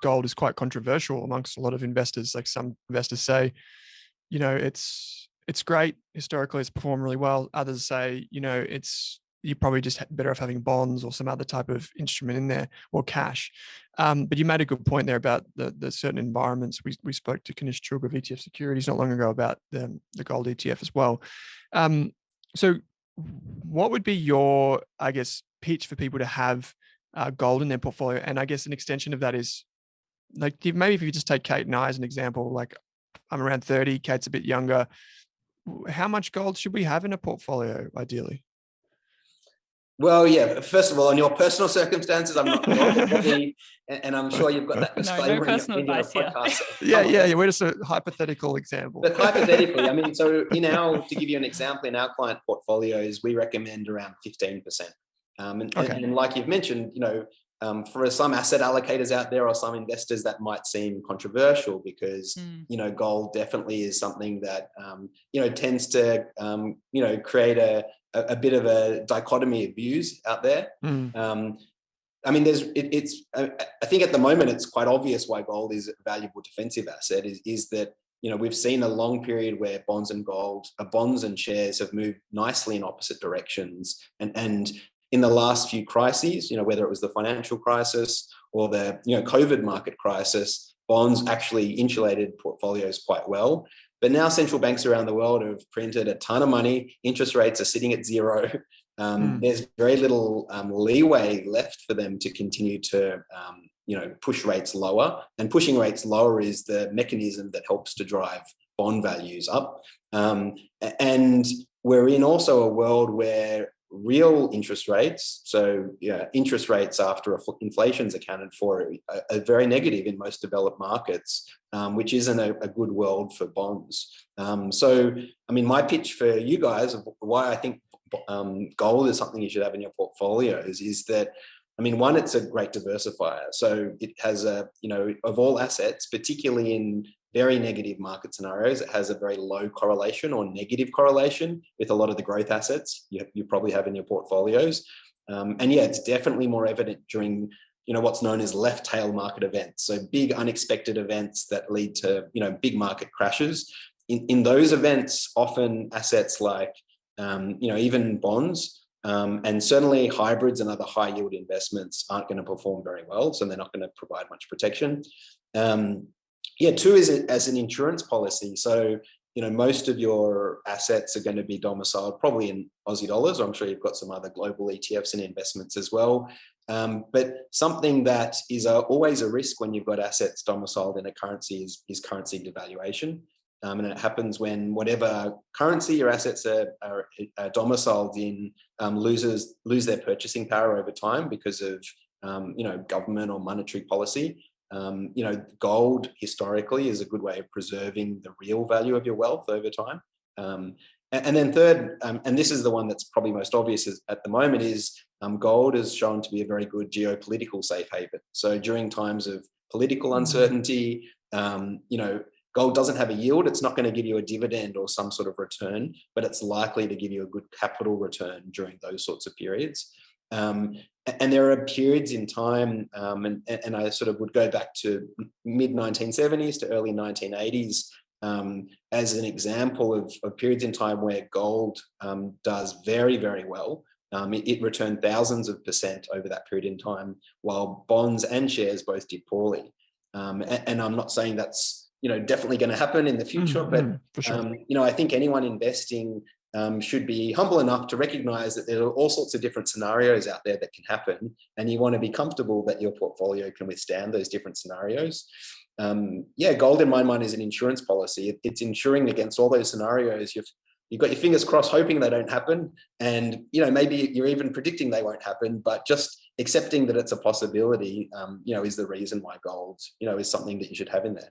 gold is quite controversial amongst a lot of investors. Like some investors say, it's great. Historically, it's performed really well. Others say, you're probably just better off having bonds or some other type of instrument in there, or cash. But you made a good point there about the certain environments. We spoke to Kanish Chug of ETF Securities not long ago about the gold ETF as well. So what would be your, I guess, pitch for people to have gold in their portfolio? And I guess an extension of that is, like, maybe if you just take Kate and I as an example, like I'm around 30, Kate's a bit younger. How much gold should we have in a portfolio, ideally? Well, yeah, first of all, on your personal circumstances, I'm not sure. And I'm sure you've got that disclaimer no in your advice, podcast. Yeah. We're just a hypothetical example. But hypothetically, I mean, so to give you an example, in our client portfolios, we recommend around 15%. And like you've mentioned, for some asset allocators out there or some investors, that might seem controversial because, gold definitely is something that, tends to, create a bit of a dichotomy of views out there. I mean, I think at the moment, it's quite obvious why gold is a valuable defensive asset is that, we've seen a long period where bonds and shares have moved nicely in opposite directions. And in the last few crises, whether it was the financial crisis or the, COVID market crisis, bonds actually insulated portfolios quite well. But now central banks around the world have printed a ton of money. Interest rates are sitting at zero. There's very little leeway left for them to continue to, push rates lower. And pushing rates lower is the mechanism that helps to drive bond values up. And we're in also a world where real interest rates, so interest rates after inflation's accounted for, are very negative in most developed markets, which isn't a good world for bonds. So, I mean, my pitch for you guys of why I think gold is something you should have in your portfolios is that, I mean, one, it's a great diversifier. So it has of all assets, particularly in very negative market scenarios, it has a very low correlation or negative correlation with a lot of the growth assets you probably have in your portfolios. And yeah, it's definitely more evident during, what's known as left tail market events. So big unexpected events that lead to, big market crashes. In those events, often assets like, even bonds, and certainly hybrids and other high yield investments aren't going to perform very well. So they're not going to provide much protection. Two is as an insurance policy. So, most of your assets are going to be domiciled probably in Aussie dollars. I'm sure you've got some other global ETFs and investments as well. But something that is always a risk when you've got assets domiciled in a currency is currency devaluation. And it happens when whatever currency your assets are domiciled in lose their purchasing power over time because of government or monetary policy. Gold historically is a good way of preserving the real value of your wealth over time. And then third, and this is the one that's probably most obvious at the moment, is gold is shown to be a very good geopolitical safe haven. So during times of political uncertainty, gold doesn't have a yield. It's not going to give you a dividend or some sort of return, but it's likely to give you a good capital return during those sorts of periods. And there are periods in time, and I sort of would go back to mid 1970s to early 1980s as an example of periods in time where gold does very, very well. It returned thousands of % over that period in time, while bonds and shares both did poorly. And I'm not saying that's definitely going to happen in the future, but for sure. I think anyone investing should be humble enough to recognize that there are all sorts of different scenarios out there that can happen, and you want to be comfortable that your portfolio can withstand those different scenarios. Gold in my mind is an insurance policy. It's insuring against all those scenarios. You've got your fingers crossed hoping they don't happen, and maybe you're even predicting they won't happen, but just accepting that it's a possibility is the reason why gold is something that you should have in there.